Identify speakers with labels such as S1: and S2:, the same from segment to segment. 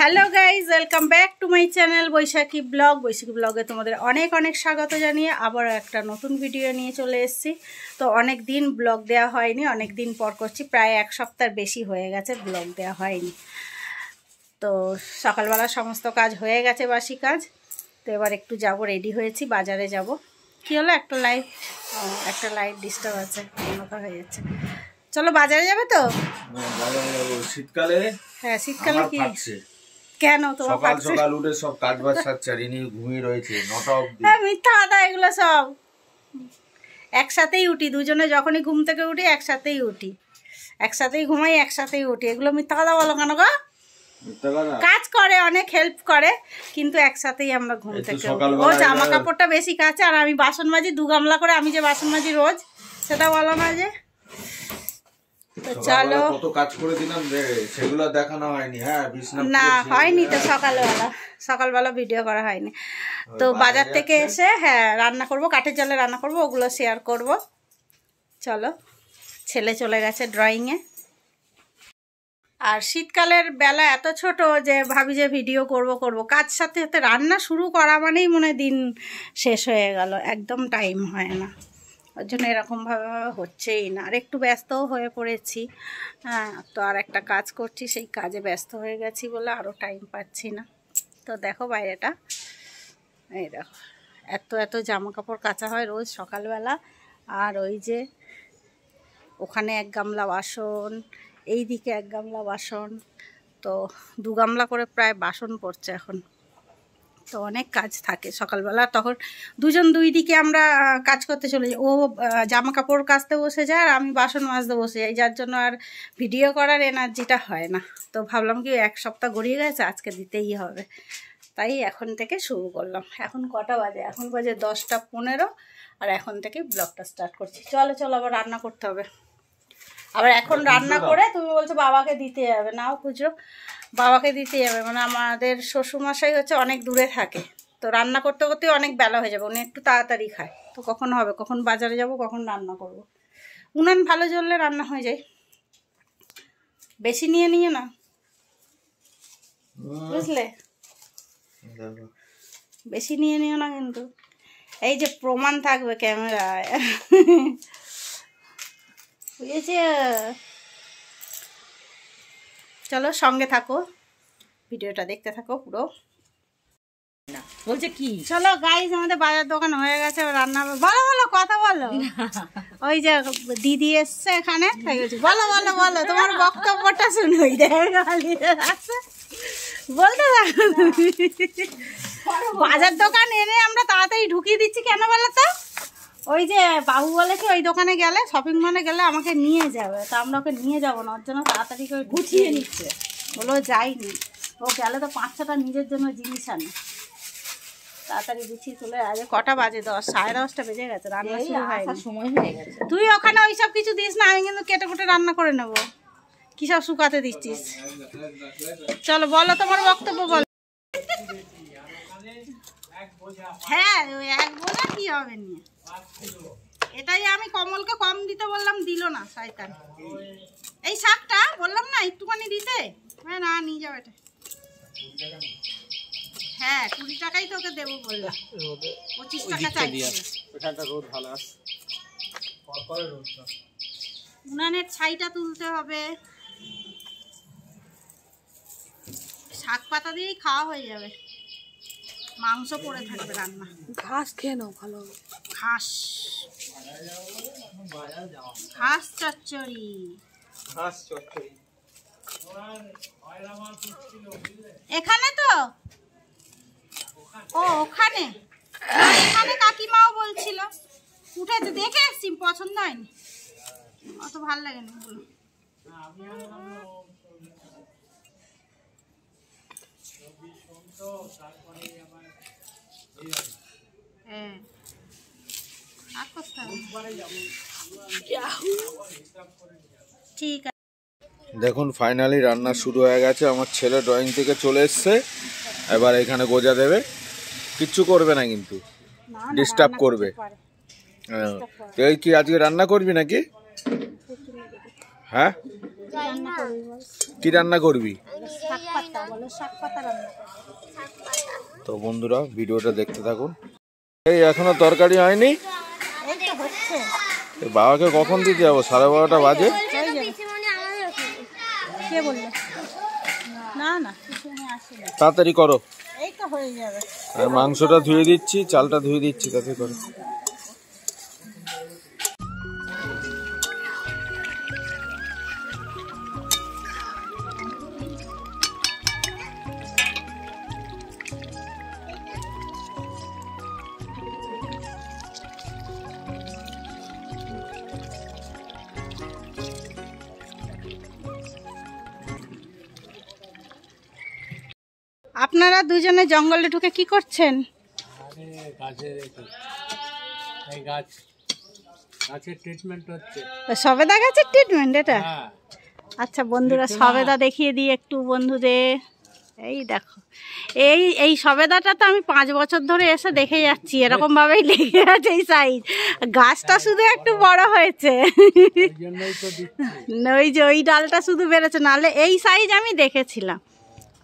S1: Hello guys, welcome back to my channel Baishakhi blog. Baishakhi ব্লগে তোমাদের অনেক অনেক স্বাগত জানিয়ে আবার একটা নতুন ভিডিও নিয়ে চলে এসেছি। তো অনেক দিন ব্লগ দেওয়া হয়নি, অনেক দিন পর করছি, প্রায় এক সপ্তাহের বেশি হয়ে গেছে ব্লগ দেওয়া হয়নি। তো সকালবেলা সমস্ত কাজ হয়ে গেছে, বাসি কাজ। তো এবার একটু যাব, রেডি হয়েছি, বাজারে যাব। কী হলো, একটা লাইট ডিস্টার্ব আছে, অন্ধকার হয়ে যাচ্ছে। চলো বাজারে যাবে তো?
S2: শীতকালে?
S1: হ্যাঁ, শীতকালে কি কেন তোমার
S2: সকাল সকাল উঠে সব কাজ বাজ সারছে আর ইনি ঘুমিয়ে রয়েছে 9টা অবধি।
S1: হ্যাঁ, মিথ্যা কথা এগুলো সব। একসাথেই উঠি, দুজনে যখনই ঘুম থেকে উঠি একসাথেই উঠি, একসাথেই ঘুমাই, একসাথেই উঠি। এগুলো মিথ্যা কথা বলো কেন গো? কাজ করে, অনেক হেল্প করে, কিন্তু একসাথেই আমরা ঘুম থেকে উঠি। ও জামা কাপড়টা বেশি কাছে আর আমি বাসন মাজি 2 গামলা করে। আমি যে বাসন মাজি রোজ, সেটা বলো না যে। চলো,
S2: কত কাজ করে দিলাম রে, সেগুলো দেখানো হয়নি। হ্যাঁ,
S1: না হয়নি তো, সকালবেলা ভিডিও করা হয়নি। তো বাজার থেকে এসে হ্যাঁ রান্না করব, কাঠের জালে রান্না করব, ওগুলো শেয়ার করব। চলো, ছেলে চলে গেছে ড্রয়িংয়ে। আর শীতকালের বেলা এত ছোট যে ভাবি যে ভিডিও করব, কাজ সাথে সাথে রান্না শুরু করা মানেই মনে দিন শেষ হয়ে গেল, একদম টাইম হয় না। ওর জন্য এরকমভাবে হচ্ছেই না। আর একটু ব্যস্তও হয়ে পড়েছি। হ্যাঁ, তো আর একটা কাজ করছি, সেই কাজে ব্যস্ত হয়ে গেছি বলে আরও টাইম পাচ্ছি না। তো দেখো বাইরেটা, এই দেখো, এত জামা কাপড় কাচা হয় রোজ সকালবেলা। আর ওই যে ওখানে 1 গামলা বাসন, এই দিকে 1 গামলা বাসন, তো 2 গামলা করে প্রায় বাসন পড়ছে এখন। তো অনেক কাজ থাকে সকালবেলা, তখন দুজন 2 দিকে আমরা কাজ করতে চলে যাই। ও জামা কাপড় কাচতে বসে যায় আর আমি বাসন মাজতে বসে যাই, যার জন্য আর ভিডিও করার এনার্জিটা হয় না। তো ভাবলাম কি 1 সপ্তাহ গড়িয়ে গেছে, আজকে দিতেই হবে, তাই এখন থেকে শুরু করলাম। এখন কটা বাজে? এখন বাজে 10টা 15, আর এখন থেকে ব্লগটা স্টার্ট করছি। চলো আবার রান্না করতে হবে। আবার এখন রান্না করে তুমি বলছো বাবাকে দিতে যাবে, নাও খুঁজো, বাবাকে দিতে যাবে। মানে আমাদের শ্বশুরমশাই হচ্ছে অনেক দূরে থাকে, তো রান্না করতে করতে অনেক বেলা হয়ে যাবে। উনি একটু তাড়াতাড়ি খায়, তো কখন হবে, কখন বাজারে যাব, কখন রান্না করব। উনান ভালো জ্বললে রান্না হয়ে যায়। বেশি নিয়ে না, বুঝলে? বেশি নিও না কিন্তু, এই যে প্রমাণ থাকবে ক্যামেরায়, বুঝেছে? চলো সঙ্গে থাকো, ভিডিওটা দেখতে থাকো পুরো।
S3: বলছে কি,
S1: চলো গাইস, আমাদের বাজার দোকান হয়ে গেছে, রান্না হবে। বলো কথা বলো। ওই যে দিদি এসছে এখানে, বলো তোমার বক্তব্যটা শুনো। ওই বলতে থাকো। বাজার দোকান এনে আমরা তাড়াতাড়ি ঢুকিয়ে দিচ্ছি কেন বলো তো? ওই যে বাবু বলে কি ওই দোকানে গেলে, শপিং মলে গেলে আমাকে নিয়ে যাবে, তা আমরা ওকে নিয়ে যাবো না, ওর জন্য তাড়াতাড়ি করে গুছিয়ে নিচ্ছে। বলো যাইনি, ও গেলে তো 5-6টা নিজের জন্য জিনিস আনে। তাড়াতাড়ি গুছিয়ে চলে আগে। কটা বাজে? 10, 10:30 বেজে গেছে, রান্না শুরু হয়নি,
S3: সময় হয়ে গেছে।
S1: তুই ওখানে ওইসব কিছু দিস না, আমি কিন্তু কেটে কুটে রান্না করে নেবো। কি সব শুকাতে দিচ্ছিস? চলো বলো তোমার বক্তব্য বলো। হ্যাঁ, ওই 1 বোঝা কি হবে নিয়ে, এটাই আমি কমলকে কম দিতে বললাম, দিল না শয়তান। এই শাকটা বললাম না একটুখানি দিতে, হ্যাঁ না নিয়ে যাবে এটা। হ্যাঁ 20 টাকাই তোকে দেবো বললাম, 25 টাকা চাইছি। উনানের ছাইটা তুলতে হবে, শাক পাতা দিয়েই খাওয়া হয়ে যাবে, মাংস পড়ে থাকবে রান্না।
S3: ঘাস খেয়ে নাও ভালো,
S1: ঘাস চচ্চড়ি। এখানে তো, ও ওখানে কাকিমাও বলছিল, উঠেছে, দেখে এসছি, পছন্দ হয়নি, অত ভাল লাগেনি বলো। হ্যাঁ, ঠিক আছে।
S2: দেখুন ফাইনালি রান্না শুরু হয়ে গেছে। আমার ছেলে ড্রয়িং থেকে চলে এসছে, এবার এখানে গোজা দেবে, কিচ্ছু করবে না কিন্তু ডিস্টার্ব করবে। তুই কি আজকে রান্না করবি নাকি? হ্যাঁ, কি রান্না করবি?
S1: শাক পাতা পাতা বলো, শাক পাতা রান্না করবো।
S2: তো বন্ধুরা ভিডিওটা দেখতে থাকুন। এই এখনো তরকারি হয়নি,
S1: এই তো হচ্ছে।
S2: এই বাবাকে কখন দিতে যাবো? 12:30 বাজে।
S1: কে বললো? না না কিছু নিয়ে আসেনি।
S2: তাড়াতাড়ি করো।
S1: এই তো হয়ে যাবে।
S2: আর মাংসটা ধুয়ে দিচ্ছি, চালটা ধুয়ে দিচ্ছি, তাতে করো।
S1: আপনারা দুজনে জঙ্গলে ঢুকে কি করছেন?
S4: গাছের ট্রিটমেন্ট হচ্ছে।
S1: সবেদা গাছের ট্রিটমেন্ট এটা? আচ্ছা বন্ধুরা, সবেদা দেখিয়ে দিই একটু বন্ধুদের। এই দেখো, এই সবেদাটা তো আমি 5 বছর ধরে এসে দেখে যাচ্ছি, এরকম ভাবেই লেগে আছে এই সাইজ। গাছটা শুধু একটু বড় হয়েছে, ওই যে ওই ডালটা শুধু বেড়েছে, নাহলে এই সাইজ আমি দেখেছিলাম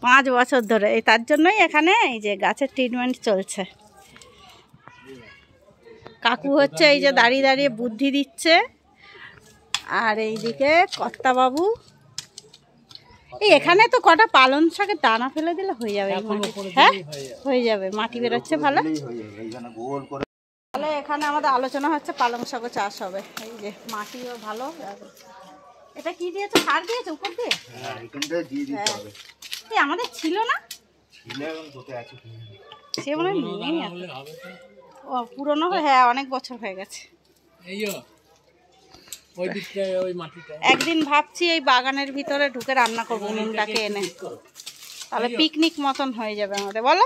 S1: 5 বছর ধরে। এই তার জন্যই এখানে এই যে গাছের ট্রিটমেন্ট চলছে। কাকু হচ্ছে এই যে দাঁড়িয়ে দাঁড়িয়ে বুদ্ধি দিচ্ছে, আর এইদিকে কর্তাবাবু। এই এখানে তো কটা পালং শাকের দানা ফেলে দিলে হয়ে যাবে এই মাটি। হ্যাঁ হয়ে যাবে, মাটি বেরোচ্ছে ভালো। তাহলে এখানে আমাদের আলোচনা হচ্ছে পালং শাকও চাষ হবে। এই যে মাটিও ভালো। এটা কি দিয়েছো? সার দিয়েছো উপর দিয়ে? এই আমাদের ছিল না, সে মনে হয় নেই। ও পুরনো, হ্যাঁ অনেক বছর হয়ে গেছে। একদিন ভাবছি এই বাগানের ভিতরে ঢুকে রান্না করবো উনুনটাকে এনে, তাহলে পিকনিক মতন হয়ে যাবে আমাদের, বলো।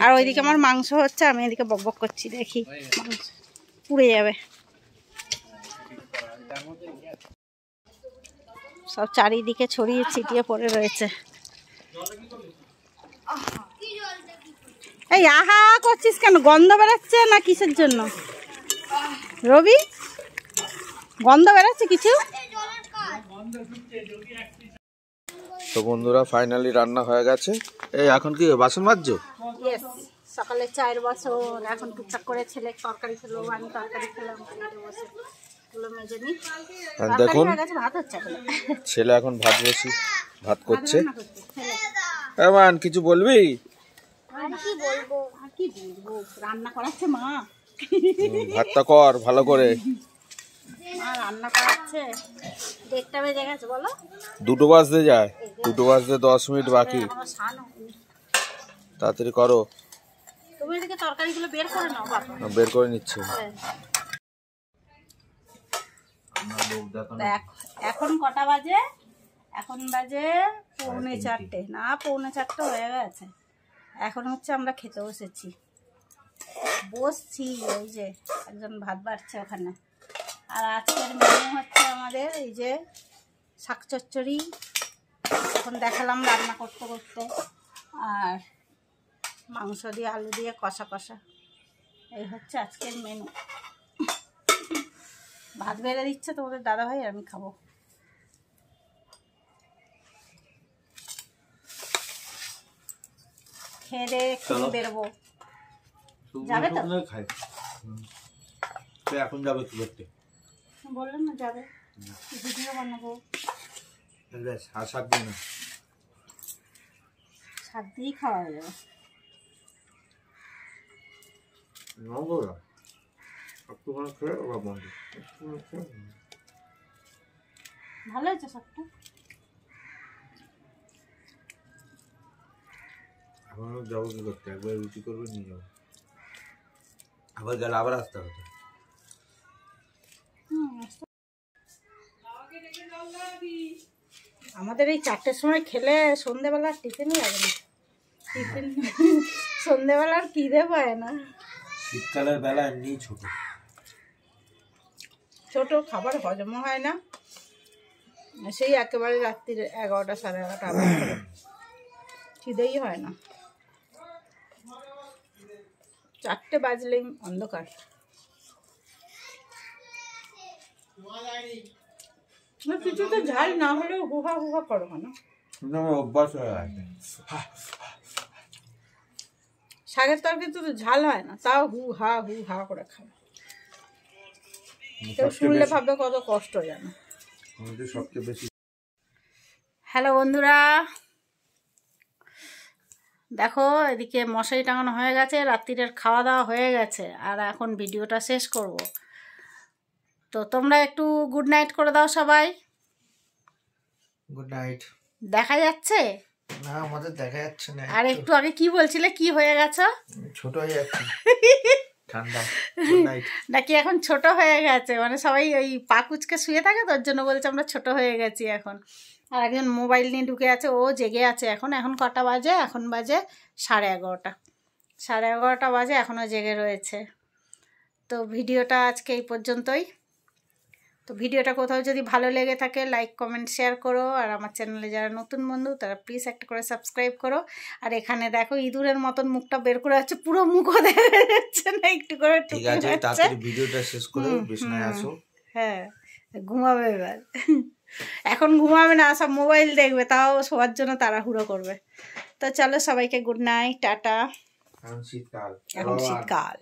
S1: আর ওইদিকে আমার মাংস হচ্ছে, আমি এদিকে বকবক করছি, দেখি মাংস পুড়ে যাবে। সব চারিদিকে ছড়িয়ে ছিটিয়ে পড়ে রয়েছে। এই আহা করছিস কেন? গন্ধ বেরোচ্ছে না কিসের জন্য রবি? গন্ধ বেরোচ্ছে কিছু?
S2: তো বন্ধুরা ফাইনালি রান্না হয়ে গেছে। এই এখন কি বাসন মাজছো?
S1: ইয়েস, সকালে চায়ের বাসন, এখন টুকটাক করে ছেলে তরকারি খেলো, আমি তরকারি খেলাম, বসে এগুলো মেজে নিই।
S2: দেখুন
S1: ভাত হচ্ছে,
S2: ছেলে এখন ভাত করছে। এমন কিছু বলবি?
S1: আর কি বলবো, আর কি বলবো, রান্না করাচ্ছে মা।
S2: ভাতটা কর ভালো করে।
S1: মা রান্না করাচ্ছে। 1টা বেজে গেছে, বলো।
S2: 2টো বাজতে যায়, 2টো বাজতে 10 মিনিট বাকি। তাড়াতাড়ি করো।
S1: তুমি এদিকে তরকারিগুলো বের করে নাও বাবা।
S2: বের করে নিচ্ছে।
S1: এখন কটা বাজে? এখন বাজে 3:45। না 3:45 হয়ে গেছে। এখন হচ্ছে আমরা খেতে বসছি। ওই যে একজন ভাত বাড়ছে ওখানে। আর আজকের মেনু হচ্ছে আমাদের এই যে শাক চচ্চড়ি, এখন দেখালাম রান্না করতে করতে, আর মাংস দিয়ে আলু দিয়ে কষা কষা। এই হচ্ছে আজকের মেনু। ভাত বেড়ে দিচ্ছে তোমাদের দাদাভাই, আমি খাবো। খেয়ে দিয়ে একটু বেরোবো। যাবে তো?
S2: এখন যাবে কি করতে?
S1: বললাম না যাবে, ভিডিও বানাবো।
S2: শাক দিই না,
S1: শাক দিয়েই খাওয়া হয়ে যাবে। ভালো হয়েছে শাকটা।
S2: এখন যাবো কি করতে? একবার রুটি করবে, নিয়ে যাবো, আবার গেলে আবার আসতে হবে।
S1: আমাদের এই 4টের সময় খেলে সন্ধ্যেবেলা টিফিনই লাগে না। টিফিন সন্ধ্যেবেলার খিদে পায় না।
S2: শীতকালের বেলা এমনি
S1: ছোট খাবার হজম হয় না, সেই একেবারে রাত্রির 11টা 11:30 আবার খিদেই হয় না। 4টে বাজলেই অন্ধকার। কিছুতে ঝাল না হলেও হুহা হুহা করো না।
S2: অভ্যাস হয়ে গেছে।
S1: শাকের তরকারি তো ঝাল হয় না, তাও হু হা করে খায়। কেউ শুনলে ভাববে কত কষ্ট জানো।
S2: সবচেয়ে বেশি
S1: হ্যালো বন্ধুরা, দেখো এদিকে মশারি টাঙানো হয়ে গেছে, রাত্রিরের খাওয়া দাওয়া হয়ে গেছে, আর এখন ভিডিওটা শেষ করব। তো তোমরা একটু গুড নাইট করে দাও সবাই।
S5: Good night.
S1: দেখা যাচ্ছে
S5: না, আমাদের দেখা যাচ্ছে না।
S1: আর একটু আগে কি বলছিলে, কি হয়ে গেছো?
S5: ছোট হয়ে যাচ্ছে, ঠান্ডা। Good night.
S1: নাকি এখন ছোট হয়ে গেছে, মানে সবাই ওই পাকুচকে শুয়ে থাকে, তোর জন্য বলছে আমরা ছোট হয়ে গেছি এখন। আর একজন মোবাইল নিয়ে ঢুকে আছে, ও জেগে আছে এখন। এখন কটা বাজে? এখন বাজে 11:30। 11:30 বাজে, এখনও জেগে রয়েছে। তো ভিডিওটা আজকে এই পর্যন্তই। তো ভিডিওটা কোথাও যদি ভালো লেগে থাকে লাইক কমেন্ট শেয়ার করো, আর আমার চ্যানেলে যারা নতুন বন্ধু তারা প্লিজ একটা করে সাবস্ক্রাইব করো। আর এখানে দেখো ইঁদুরের মতন মুখটা বের করে আছে, পুরো মুখও দেখা যাচ্ছে না, একটু করে
S5: ঠিক আছে, তাড়াতাড়ি ভিডিওটা শেষ করে বিছানায় আসো।
S1: হ্যাঁ, ঘুমাবে এবার। এখন ঘুমাবে না, সব মোবাইল দেখবে, তাও শোয়ার জন্য তাড়াহুড়ো করবে। তো চলো সবাইকে গুড নাইট, টাটা।
S5: শীতকাল,
S1: এখন শীতকাল।